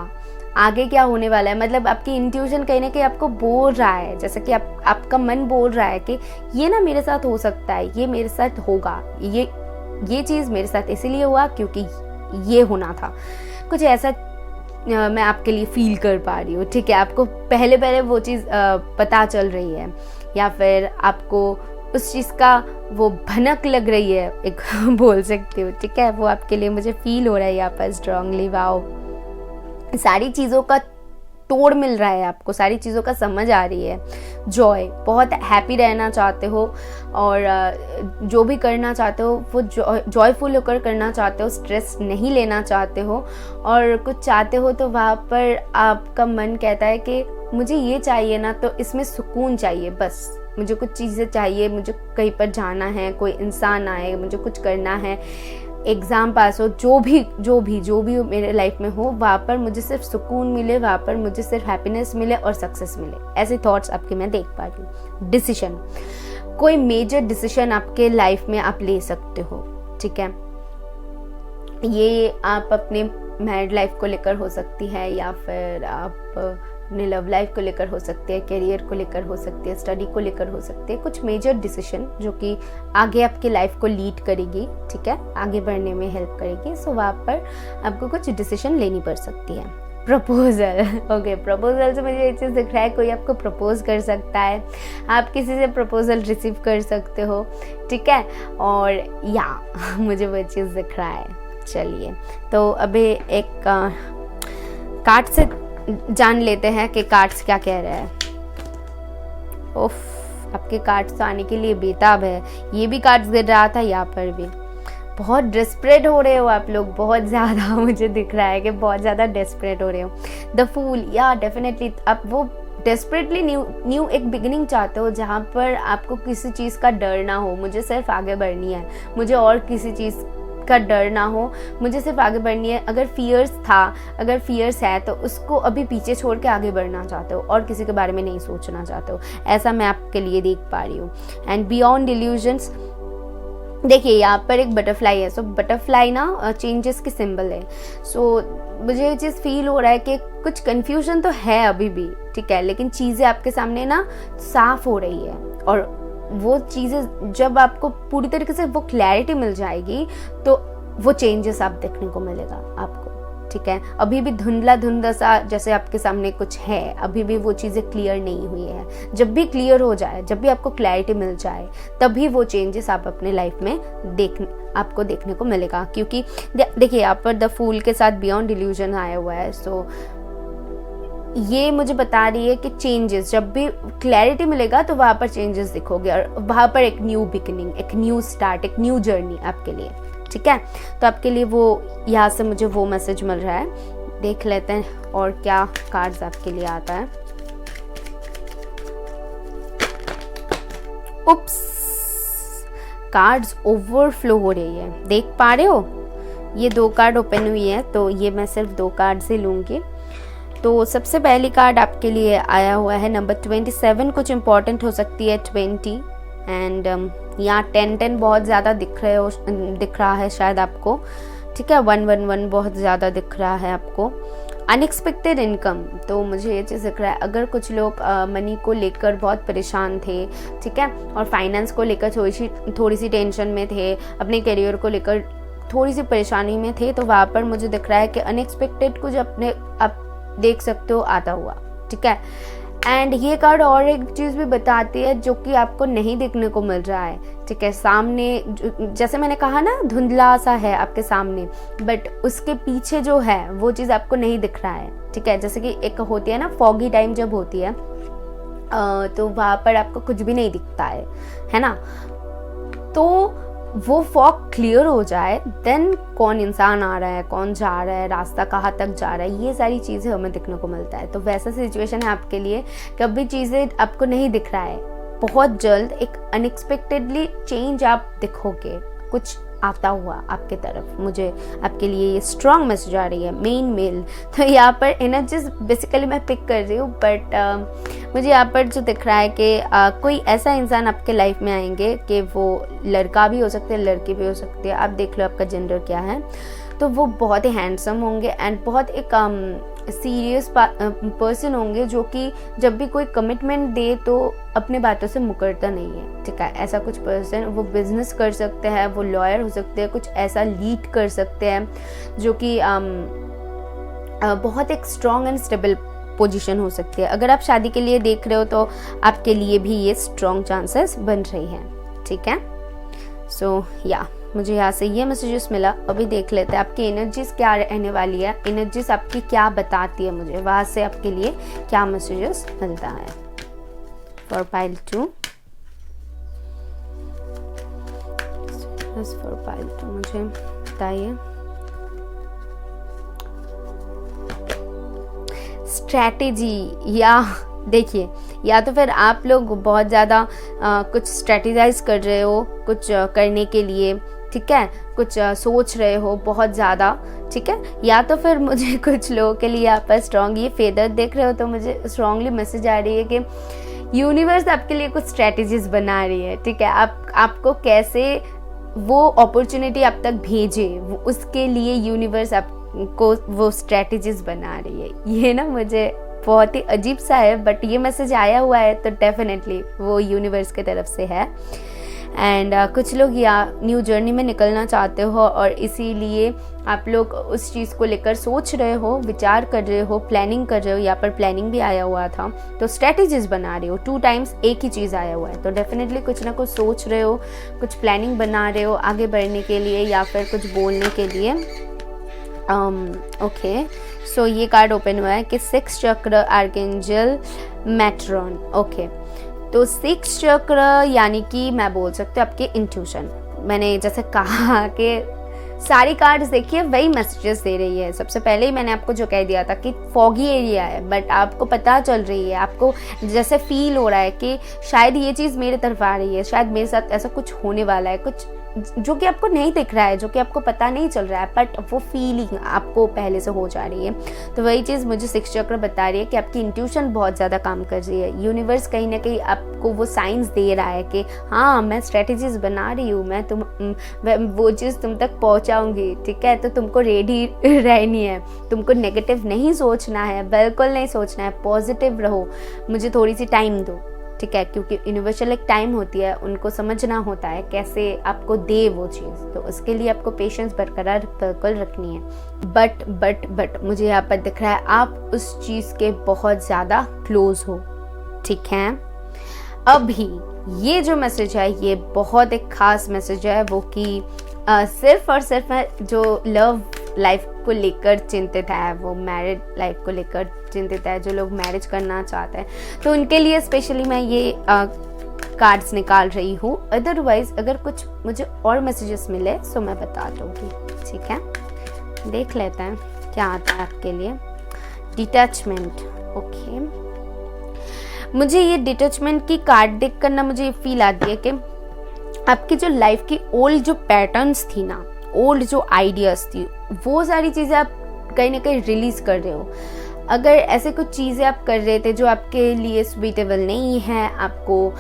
आगे क्या होने वाला है। मतलब आपकी इंट्यूशन कहीं ना कहीं आपको बोल रहा है, जैसे कि आपका मन बोल रहा है कि ये ना मेरे साथ हो सकता है, ये मेरे साथ होगा, ये चीज़ मेरे साथ इसीलिए हुआ क्योंकि ये होना था। कुछ ऐसा मैं आपके लिए फील कर पा रही हूँ, ठीक है। आपको पहले वो चीज़ पता चल रही है, या फिर आपको उस चीज़ का वो भनक लग रही है, एक बोल सकती हूँ, ठीक है। वो आपके लिए मुझे फील हो रहा है यहाँ पर स्ट्रांगली। वाओ, सारी चीज़ों का तोड़ मिल रहा है आपको, सारी चीज़ों का समझ आ रही है। जॉय, बहुत हैप्पी रहना चाहते हो और जो भी करना चाहते हो वो जॉयफुल होकर करना चाहते हो, स्ट्रेस नहीं लेना चाहते हो और कुछ चाहते हो तो वहाँ पर आपका मन कहता है कि मुझे ये चाहिए ना, तो इसमें सुकून चाहिए, बस मुझे कुछ चीज़ें चाहिए, मुझे कहीं पर जाना है, कोई इंसान आए, मुझे कुछ करना है, एग्ज़ाम पास हो, जो भी मेरे लाइफ में हो, वहाँ पर मुझे सिर्फ सुकून मिले, वहाँ पर मुझे सिर्फ हैप्पीनेस मिले और सक्सेस मिले। ऐसे थॉट्स आपके मैं देख पा रही हूँ। डिसीजन, कोई मेजर डिसीजन आपके लाइफ में आप ले सकते हो, ठीक है। ये आप अपने मैरिड लाइफ को लेकर हो सकती है, या फिर आप अपने लव लाइफ को लेकर हो सकती है, करियर को लेकर हो सकती है, स्टडी को लेकर हो सकती है। कुछ मेजर डिसीजन जो कि आगे आपकी लाइफ को लीड करेगी, ठीक है, आगे बढ़ने में हेल्प करेगी। सो वहाँ पर आपको कुछ डिसीजन लेनी पड़ सकती है। प्रपोजल, ओके, प्रपोजल से मुझे ये चीज़ दिख रहा है, कोई आपको प्रपोज कर सकता है, आप किसी से प्रपोजल रिसीव कर सकते हो, ठीक है। और या मुझे वो चीज़ दिख रहा है। चलिए, तो अभी एक कार्ड से जान लेते हैं कि कार्ड्स क्या कह रहे हैं। ओफ, आपके कार्ड्स तो आने के लिए बेताब है। ये भी कार्ड्स गिर रहा था, यहाँ पर भी। बहुत डेस्परेट हो रहे हो आप लोग, बहुत ज़्यादा मुझे दिख रहा है कि बहुत ज़्यादा डेस्परेट हो रहे हो। द फूल, या डेफिनेटली आप वो डेस्परेटली न्यू एक बिगिनिंग चाहते हो, जहाँ पर आपको किसी चीज़ का डर ना हो। मुझे सिर्फ आगे बढ़नी है, मुझे और किसी चीज़ का डर ना हो, मुझे सिर्फ आगे बढ़नी है। अगर फियर्स है तो उसको अभी पीछे छोड़ के आगे बढ़ना चाहते हो और किसी के बारे में नहीं सोचना चाहते हो। ऐसा मैं आपके लिए देख पा रही हूँ। एंड बियॉन्ड इल्यूजन्स, देखिए यहाँ पर एक बटरफ्लाई है। सो बटरफ्लाई ना चेंजेस की सिंबल है। सो मुझे ये चीज़ फील हो रहा है कि कुछ कन्फ्यूजन तो है अभी भी, ठीक है, लेकिन चीज़ें आपके सामने ना साफ हो रही है। और वो चीज़ें जब आपको पूरी तरीके से वो क्लैरिटी मिल जाएगी तो वो चेंजेस आप देखने को मिलेगा आपको, ठीक है। अभी भी धुंधला सा जैसे आपके सामने कुछ है, अभी भी वो चीज़ें क्लियर नहीं हुई है। जब भी क्लियर हो जाए, जब भी आपको क्लैरिटी मिल जाए, तभी वो चेंजेस आप अपने लाइफ में आपको देखने को मिलेगा। क्योंकि देखिए यहाँ पर द फूल के साथ बियॉन्ड इल्यूजन आया हुआ है। सो ये मुझे बता रही है कि चेंजेस, जब भी क्लैरिटी मिलेगा तो वहाँ पर चेंजेस दिखोगे और वहाँ पर एक न्यू बिगिनिंग, एक न्यू स्टार्ट, एक न्यू जर्नी आपके लिए, ठीक है। तो आपके लिए वो यहाँ से मुझे वो मैसेज मिल रहा है। देख लेते हैं और क्या कार्ड्स आपके लिए आता है। उप्स, कार्ड्स ओवरफ्लो हो रही है, देख पा रहे हो। ये 2 कार्ड ओपन हुई है, तो ये मैं सिर्फ 2 कार्ड से लूँगी। तो सबसे पहली कार्ड आपके लिए आया हुआ है नंबर 27। कुछ इंपॉर्टेंट हो सकती है 20 एंड यहाँ 10 बहुत ज़्यादा दिख रहा है शायद आपको, ठीक है। 111 बहुत ज़्यादा दिख रहा है आपको। अनएक्सपेक्टेड इनकम, तो मुझे ये चीज़ दिख रहा है, अगर कुछ लोग मनी को लेकर बहुत परेशान थे, ठीक है, और फाइनेंस को लेकर थोड़ी सी टेंशन में थे, अपने करियर को लेकर थोड़ी सी परेशानी में थे, तो वहाँ पर मुझे दिख रहा है कि अनएक्सपेक्टेड कुछ आप देख सकते हो आता हुआ, ठीक है। एंड ये कार्ड और एक चीज़ भी बताती है जो कि आपको नहीं देखने को मिल रहा है, ठीक है। सामने जैसे मैंने कहा ना, धुंधला सा है आपके सामने, बट उसके पीछे जो है वो चीज़ आपको नहीं दिख रहा है, ठीक है। जैसे कि एक होती है ना फॉगी टाइम जब होती है, तो वहाँ पर आपको कुछ भी नहीं दिखता है ना। तो वो फॉग क्लियर हो जाए, देन कौन इंसान आ रहा है, कौन जा रहा है, रास्ता कहाँ तक जा रहा है, ये सारी चीज़ें हमें देखने को मिलता है। तो वैसा सिचुएशन है आपके लिए, कभी चीज़ें आपको नहीं दिख रहा है, बहुत जल्द एक अनएक्सपेक्टेडली चेंज आप दिखोगे, कुछ आता हुआ आपके तरफ, मुझे आपके लिए ये स्ट्रॉन्ग मैसेज आ रही है, मेल। तो यहाँ पर एनर्जीज बेसिकली मैं पिक कर रही हूँ, बट मुझे यहाँ पर जो दिख रहा है कि कोई ऐसा इंसान आपके लाइफ में आएंगे कि वो लड़का भी हो सकते हैं, लड़की भी हो सकती है, आप देख लो आपका जेंडर क्या है। तो वो बहुत ही हैंडसम होंगे एंड बहुत एक सीरियस पर्सन होंगे, जो कि जब भी कोई कमिटमेंट दे तो अपने बातों से मुकरता नहीं है, ठीक है। ऐसा कुछ पर्सन, वो बिजनेस कर सकते हैं, वो लॉयर हो सकते हैं, कुछ ऐसा लीड कर सकते हैं जो कि बहुत एक स्ट्रॉन्ग एंड स्टेबल पोजीशन हो सकती है। अगर आप शादी के लिए देख रहे हो तो आपके लिए भी ये स्ट्रॉन्ग चांसेस बन रही हैं, ठीक है। सो या मुझे यहाँ से ये मैसेजेस मिला। अभी देख लेते हैं आपकी एनर्जीज क्या रहने वाली है, एनर्जीज आपकी क्या बताती है, मुझे वहाँ से आपके लिए क्या मैसेजेस मिलता है। फॉर पाइल 2 मुझे बताइए। स्ट्रैटेजी, या देखिए, या तो फिर आप लोग बहुत ज़्यादा कुछ स्ट्रेटेजाइज कर रहे हो कुछ करने के लिए, ठीक है, कुछ सोच रहे हो बहुत ज़्यादा, ठीक है। या तो फिर मुझे कुछ लोगों के लिए यहाँ पर स्ट्रॉन्ग ये फेदर देख रहे हो, तो मुझे स्ट्रांगली मैसेज आ रही है कि यूनिवर्स आपके लिए कुछ स्ट्रेटेजीज बना रही है, ठीक है। आपको कैसे वो अपॉर्चुनिटी आप तक भेजे, उसके लिए यूनिवर्स आपको वो स्ट्रेटेजीज बना रही है। ये ना मुझे बहुत ही अजीब सा है, बट ये मैसेज आया हुआ है तो डेफिनेटली वो यूनिवर्स की तरफ से है। एंड कुछ लोग यहाँ न्यू जर्नी में निकलना चाहते हो और इसीलिए आप लोग उस चीज़ को लेकर सोच रहे हो, विचार कर रहे हो, प्लानिंग कर रहे हो। यहाँ पर प्लानिंग भी आया हुआ था, तो स्ट्रेटेजीज बना रहे हो। 2 टाइम्स एक ही चीज़ आया हुआ है, तो डेफिनेटली कुछ ना कुछ सोच रहे हो, कुछ प्लानिंग बना रहे हो आगे बढ़ने के लिए या फिर कुछ बोलने के लिए। ओके, सो ये कार्ड ओपन हुआ है कि 6 चक्र आर्कएंजल मैट्रॉन। ओके, तो 6 चक्र यानी कि मैं बोल सकती हूँ आपके इंट्यूशन। मैंने जैसे कहा कि सारी कार्ड्स देखिए वही मैसेजेस दे रही है। सबसे पहले ही मैंने आपको जो कह दिया था कि फॉगी एरिया है, बट आपको पता चल रही है, आपको जैसे फील हो रहा है कि शायद ये चीज़ मेरे तरफ आ रही है, शायद मेरे साथ ऐसा कुछ होने वाला है, कुछ जो कि आपको नहीं दिख रहा है, जो कि आपको पता नहीं चल रहा है, बट वो फीलिंग आपको पहले से हो जा रही है। तो वही चीज़ मुझे 6 चक्र बता रही है कि आपकी इंट्यूशन बहुत ज़्यादा काम कर रही है। यूनिवर्स कहीं ना कहीं आपको वो साइंस दे रहा है कि हाँ, मैं स्ट्रेटेजीज बना रही हूँ, मैं वो चीज़ तुम तक पहुँचाऊँगी, ठीक है। तो तुमको रेडी रहनी है, तुमको नेगेटिव नहीं सोचना है, बिल्कुल नहीं सोचना है, पॉजिटिव रहो, मुझे थोड़ी सी टाइम दो, ठीक है। क्योंकि यूनिवर्सल एक टाइम होती है, उनको समझना होता है कैसे आपको दे वो चीज़, तो उसके लिए आपको पेशेंस बरकरार बिल्कुल रखनी है। बट मुझे यहाँ पर दिख रहा है आप उस चीज़ के बहुत ज़्यादा क्लोज हो, ठीक है। अभी ये जो मैसेज है ये बहुत एक खास मैसेज है, वो कि सिर्फ और सिर्फ जो लव लाइफ को लेकर चिंतित है, वो मैरिड लाइफ को लेकर चिंतित है, जो लोग मैरिज करना चाहते हैं, तो उनके लिए स्पेशली मैं ये कार्ड्स निकाल रही हूँ। अदरवाइज अगर कुछ मुझे और मैसेजेस मिले तो मैं बता दूँगी, ठीक है। देख लेते हैं क्या आता है आपके लिए। Detachment, okay. मुझे ये डिटैचमेंट की कार्ड देख कर ना मुझे ये फील आती है कि आपकी जो लाइफ की ओल्ड जो पैटर्न्स थी ना, ओल्ड जो आइडियाज़ थी, वो सारी चीज़ें आप कहीं ना कहीं रिलीज़ कर रहे हो। अगर ऐसे कुछ चीज़ें आप कर रहे थे जो आपके लिए सुइटेबल नहीं है, आपको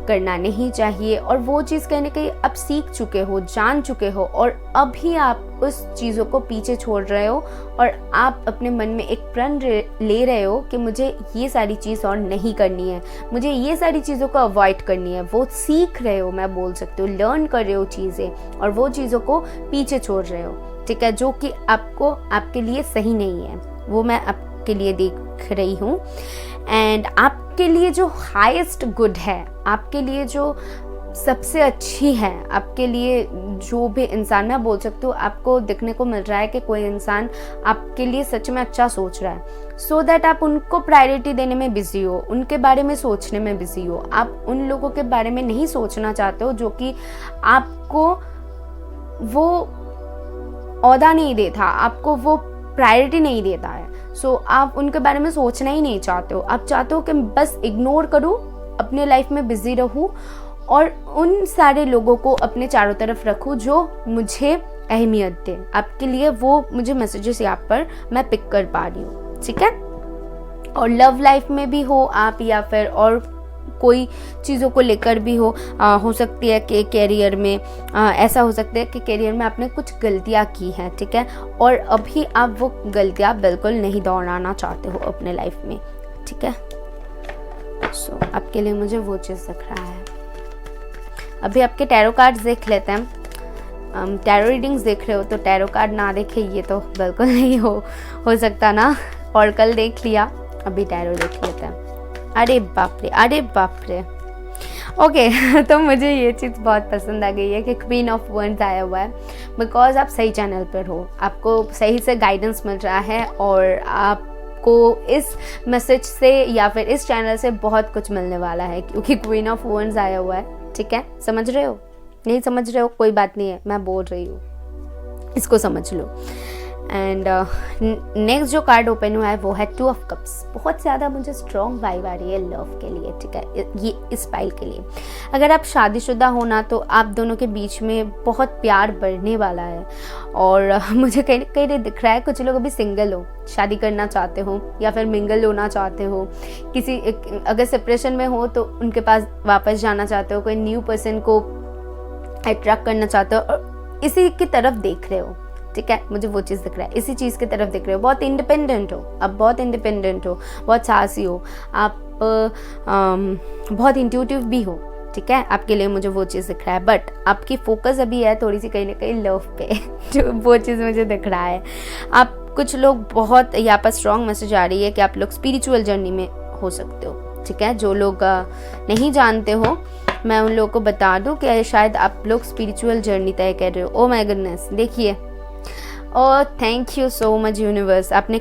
करना नहीं चाहिए, और वो चीज़ कहीं ना कहीं आप सीख चुके हो, जान चुके हो, और अभी आप उस चीज़ों को पीछे छोड़ रहे हो और आप अपने मन में एक प्रण ले रहे हो कि मुझे ये सारी चीज़ और नहीं करनी है, मुझे ये सारी चीज़ों को अवॉइड करनी है। वो सीख रहे हो, मैं बोल सकती हूँ, लर्न कर रहे हो चीज़ें, और वो चीज़ों को पीछे छोड़ रहे हो, ठीक है, जो कि आपको आपके लिए सही नहीं है। वो मैं आपके लिए देख रही हूँ। एंड आपके लिए जो हाईएस्ट गुड है, आपके लिए जो सबसे अच्छी है, आपके लिए जो भी इंसान, मैं बोल सकती हूँ, आपको दिखने को मिल रहा है कि कोई इंसान आपके लिए सच में अच्छा सोच रहा है, सो दैट आप उनको प्रायोरिटी देने में बिजी हो, उनके बारे में सोचने में बिजी हो। आप उन लोगों के बारे में नहीं सोचना चाहते हो जो कि आपको वो औहदा नहीं देता, आपको वो प्रायोरिटी नहीं देता है। सो आप उनके बारे में सोचना ही नहीं चाहते हो। आप चाहते हो कि बस इग्नोर करूँ, अपने लाइफ में बिजी रहूँ और उन सारे लोगों को अपने चारों तरफ रखूँ जो मुझे अहमियत दे। आपके लिए वो मुझे मैसेजेस यहाँ पर मैं पिक कर पा रही हूँ, ठीक है। और लव लाइफ में भी हो आप, या फिर और कोई चीज़ों को लेकर भी हो सकती है कि कैरियर में ऐसा हो सकता है कि कैरियर में आपने कुछ गलतियाँ की हैं, ठीक है, और अभी आप वो गलतियाँ बिल्कुल नहीं दोहराना चाहते हो अपने लाइफ में, ठीक है। सो आपके लिए मुझे वो चीज़ दिख रहा है। अभी आपके टैरो कार्ड्स देख लेते हैं। टैरो रीडिंग्स देख रहे हो तो टैरो कार्ड ना देखे ये तो बिल्कुल नहीं हो सकता ना। और कल देख लिया, अभी टैरो देख लेते हैं। अरे बाप रे, अरे बाप रे। ओके तो मुझे ये चीज़ बहुत पसंद आ गई है कि क्वीन ऑफ वंड्स आया हुआ है, बिकॉज आप सही चैनल पर हो, आपको सही से गाइडेंस मिल रहा है और आपको इस मैसेज से या फिर इस चैनल से बहुत कुछ मिलने वाला है, क्योंकि क्वीन ऑफ वंड्स आया हुआ है, ठीक है। समझ रहे हो? नहीं समझ रहे हो कोई बात नहीं है, मैं बोल रही हूँ, इसको समझ लो। एंड नेक्स्ट जो कार्ड ओपन हुआ है वो है 2 ऑफ कप्स। बहुत ज़्यादा मुझे स्ट्रॉन्ग वाइब आ रही है लव के लिए, ठीक है, ये इस पाइल के लिए। अगर आप शादीशुदा हो ना तो आप दोनों के बीच में बहुत प्यार बढ़ने वाला है। और मुझे कहीं कहीं दिख रहा है कुछ लोग अभी सिंगल हो, शादी करना चाहते हो या फिर मिंगल होना चाहते हो, किसी अगर सेपरेशन में हो तो उनके पास वापस जाना चाहते हो, कोई न्यू पर्सन को अट्रैक्ट करना चाहते हो और इसी की तरफ देख रहे हो, ठीक है। मुझे वो चीज़ दिख रहा है, इसी चीज़ की तरफ दिख रहे हो। बहुत इंडिपेंडेंट हो, आप बहुत इंडिपेंडेंट हो, बहुत साहसी हो, आप बहुत इंट्यूटिव भी हो, ठीक है। आपके लिए मुझे वो चीज़ दिख रहा है, बट आपकी फोकस अभी है थोड़ी सी कहीं ना कहीं लव पे जो वो चीज़ मुझे दिख रहा है। आप कुछ लोग बहुत, यहाँ पर स्ट्रॉन्ग मैसेज आ रही है कि आप लोग स्पिरिचुअल जर्नी में हो सकते हो, ठीक है। जो लोग नहीं जानते हो मैं उन लोगों को बता दूं कि शायद आप लोग स्पिरिचुअल जर्नी तय कर रहे हो। ओ माय गुडनेस, देखिए, और thank you so much universe, आपने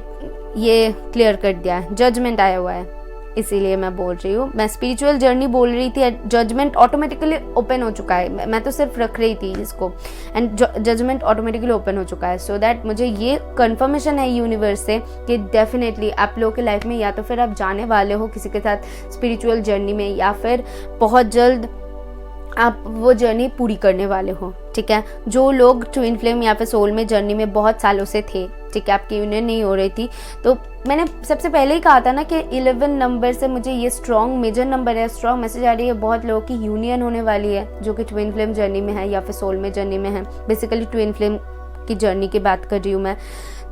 ये क्लियर कर दिया। जजमेंट आया हुआ है, इसीलिए मैं बोल रही हूँ। मैं स्पिरिचुअल जर्नी बोल रही थी, जजमेंट ऑटोमेटिकली ओपन हो चुका है। मैं तो सिर्फ रख रही थी इसको, एंड जजमेंट ऑटोमेटिकली ओपन हो चुका है। सो दैट मुझे ये कंफर्मेशन है यूनिवर्स से कि डेफिनेटली आप लोगों की लाइफ में या तो फिर आप जाने वाले हो किसी के साथ स्पिरिचुअल जर्नी में, या फिर बहुत जल्द आप वो जर्नी पूरी करने वाले हो, ठीक है। जो लोग ट्विन फ्लेम या फिर सोल में जर्नी में बहुत सालों से थे, ठीक है, आपकी यूनियन नहीं हो रही थी, तो मैंने सबसे पहले ही कहा था ना कि 11 नंबर से मुझे ये स्ट्रॉन्ग मेजर नंबर है, स्ट्रॉन्ग मैसेज आ रही है। बहुत लोगों की यूनियन होने वाली है जो कि ट्विन फ्लेम जर्नी में है या फिर सोल में जर्नी में है। बेसिकली ट्विन फ्लेम की जर्नी की बात कर रही हूँ मैं।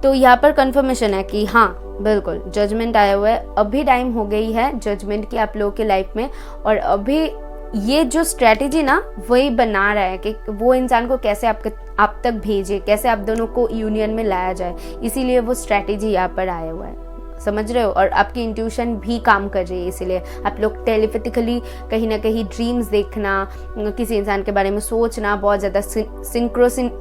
तो यहाँ पर कंफर्मेशन है कि हाँ बिल्कुल जजमेंट आया हुआ है। अभी टाइम हो गई है जजमेंट की आप लोगों के लाइफ में, और अभी ये जो स्ट्रैटेजी ना वही बना रहा है कि वो इंसान को कैसे आप तक भेजे, कैसे आप दोनों को यूनियन में लाया जाए। इसीलिए वो स्ट्रैटेजी यहाँ पर आया हुआ है, समझ रहे हो। और आपकी इंट्यूशन भी काम कर रही है, इसीलिए आप लोग टेलीपैथिकली कहीं ना कहीं ड्रीम्स देखना, किसी इंसान के बारे में सोचना, बहुत ज़्यादा सिंक्रोसिन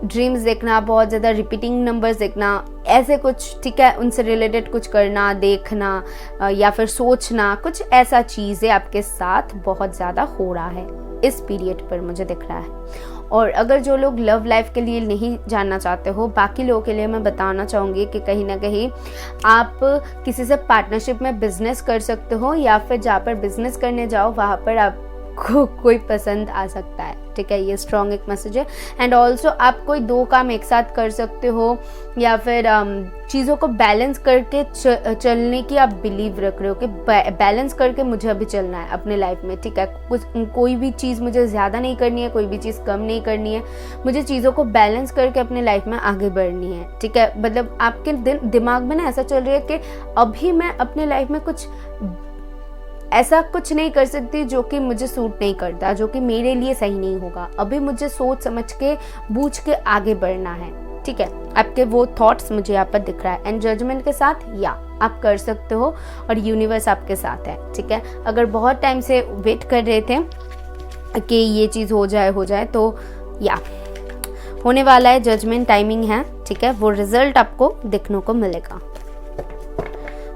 ड्रीम्स देखना, बहुत ज़्यादा रिपीटिंग नंबर्स देखना, ऐसे कुछ, ठीक है, उनसे रिलेटेड कुछ करना, देखना या फिर सोचना, कुछ ऐसा चीज़ें आपके साथ बहुत ज़्यादा हो रहा है इस पीरियड पर, मुझे दिख रहा है। और अगर जो लोग लव लाइफ के लिए नहीं जानना चाहते हो, बाकी लोगों के लिए मैं बताना चाहूँगी कि कहीं ना कहीं आप किसी से पार्टनरशिप में बिजनेस कर सकते हो, या फिर जहाँ पर बिजनेस करने जाओ वहाँ पर आपको कोई पसंद आ सकता है, ठीक है। ये स्ट्रॉन्ग एक मैसेज है। एंड ऑल्सो आप कोई 2 काम एक साथ कर सकते हो, या फिर चीज़ों को बैलेंस करके चलने की आप बिलीव रख रहे हो कि बैलेंस करके मुझे अभी चलना है अपने लाइफ में, ठीक है। कोई भी चीज़ मुझे ज़्यादा नहीं करनी है, कोई भी चीज़ कम नहीं करनी है, मुझे चीज़ों को बैलेंस करके अपने लाइफ में आगे बढ़नी है, ठीक है। मतलब आपके दिमाग में ना ऐसा चल रहा है कि अभी मैं अपने लाइफ में कुछ ऐसा कुछ नहीं कर सकती जो कि मुझे सूट नहीं करता, जो कि मेरे लिए सही नहीं होगा। अभी मुझे सोच समझ के बूझ के आगे बढ़ना है, ठीक है। आपके वो थॉट्स मुझे यहाँ पर दिख रहा है। एंड जजमेंट के साथ या आप कर सकते हो, और यूनिवर्स आपके साथ है, ठीक है। अगर बहुत टाइम से वेट कर रहे थे कि ये चीज़ हो जाए तो या होने वाला है। जजमेंट टाइमिंग है, ठीक है, वो रिजल्ट आपको देखने को मिलेगा।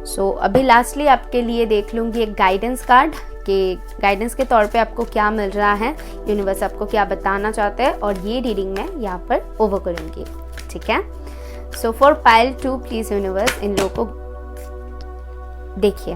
सो अभी लास्टली आपके लिए देख लूँगी एक गाइडेंस कार्ड कि गाइडेंस के तौर पे आपको क्या मिल रहा है, यूनिवर्स आपको क्या बताना चाहते हैं, और ये रीडिंग मैं यहाँ पर ओवर करूँगी, ठीक है। So for pile 2 please universe in लोगों को देखिए,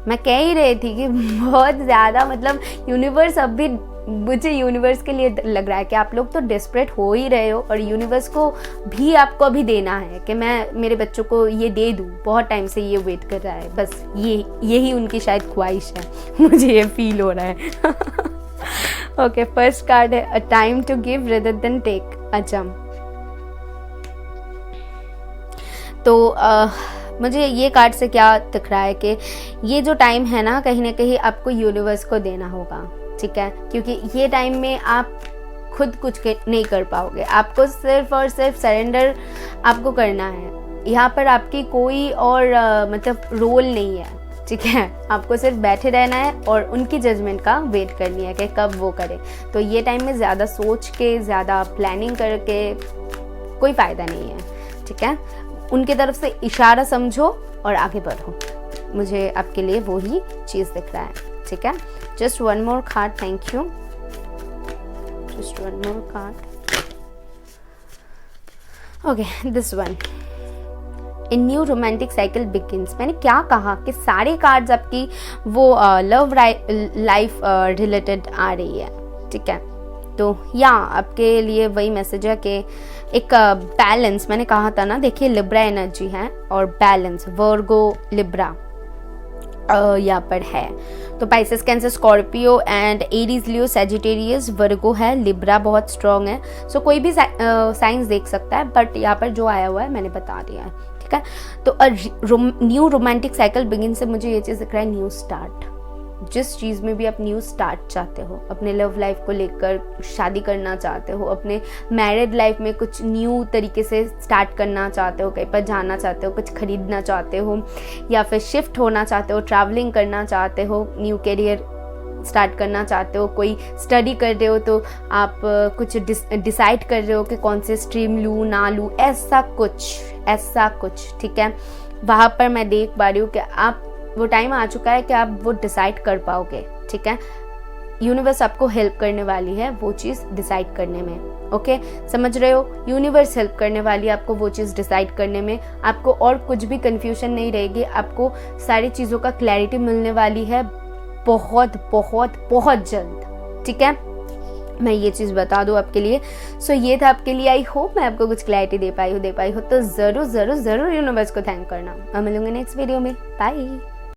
मैं कह ही रही थी कि बहुत ज़्यादा मतलब यूनिवर्स अब भी, मुझे यूनिवर्स के लिए लग रहा है कि आप लोग तो डेस्परेट हो ही रहे हो और यूनिवर्स को भी आपको अभी देना है कि मैं मेरे बच्चों को ये दे दूँ, बहुत टाइम से ये वेट कर रहा है, बस यही उनकी शायद ख्वाहिश है। मुझे ये फील हो रहा है। ओके, फर्स्ट कार्ड है a time to give rather than take. अच्छा, तो मुझे ये कार्ड से क्या दिख रहा है कि ये जो टाइम है ना कहीं आपको यूनिवर्स को देना होगा, ठीक है, क्योंकि ये टाइम में आप खुद कुछ नहीं कर पाओगे, आपको सिर्फ और सिर्फ सरेंडर आपको करना है। यहाँ पर आपकी कोई और मतलब रोल नहीं है, ठीक है, आपको सिर्फ बैठे रहना है और उनकी जजमेंट का वेट करनी है कि कब वो करे। तो ये टाइम में ज़्यादा सोच के, ज़्यादा प्लानिंग करके कोई फ़ायदा नहीं है, ठीक है। उनके तरफ से इशारा समझो और आगे बढ़ो। मुझे आपके लिए वो ही चीज़ दिख रहा है, ठीक है। Just one more card, thank you. Just one more card. Okay, this one, a new romantic cycle begins. मैंने क्या कहा कि सारे कार्ड्स आपकी वो लव लाइफ रिलेटेड आ रही है, ठीक है। तो आपके लिए वही मैसेज है कि एक बैलेंस, मैंने कहा था ना, देखिए लिब्रा एनर्जी है और बैलेंस, वर्गो लिब्रा यहाँ पर है। तो Pisces, Cancer, Scorpio and Aries, Leo, Sagittarius, Virgo है, लिब्रा बहुत स्ट्रॉन्ग है। सो कोई भी साइंस देख सकता है, बट यहाँ पर जो आया हुआ है मैंने बता दिया है, ठीक है। तो न्यू रोमांटिक साइकिल बिगिन से मुझे ये चीज़ दिख रहा है, न्यू स्टार्ट। जिस चीज़ में भी आप न्यू स्टार्ट चाहते हो, अपने लव लाइफ को लेकर शादी करना चाहते हो, अपने मैरिड लाइफ में कुछ न्यू तरीके से स्टार्ट करना चाहते हो, कहीं पर जाना चाहते हो, कुछ खरीदना चाहते हो, या फिर शिफ्ट होना चाहते हो, ट्रैवलिंग करना चाहते हो, न्यू करियर स्टार्ट करना चाहते हो, कोई स्टडी कर रहे हो तो आप कुछ डिसाइड कर रहे हो कि कौन से स्ट्रीम लूँ ना लूँ, ऐसा कुछ, ठीक है। वहाँ पर मैं देख पा रही हूँ कि आप, वो टाइम आ चुका है कि आप वो डिसाइड कर पाओगे, ठीक है। यूनिवर्स आपको हेल्प करने वाली है वो चीज़ डिसाइड करने में, ओके, समझ रहे हो। यूनिवर्स हेल्प करने वाली है आपको वो चीज़ डिसाइड करने में, आपको और कुछ भी कंफ्यूजन नहीं रहेगी, आपको सारी चीज़ों का क्लैरिटी मिलने वाली है बहुत बहुत बहुत जल्द, ठीक है। मैं ये चीज़ बता दूँ आपके लिए। सो ये था आपके लिए, आई होप मैं आपको कुछ क्लैरिटी दे पाई हो, तो ज़रूर यूनिवर्स को थैंक करना। मैं मिलूंगी नेक्स्ट वीडियो में, बाय।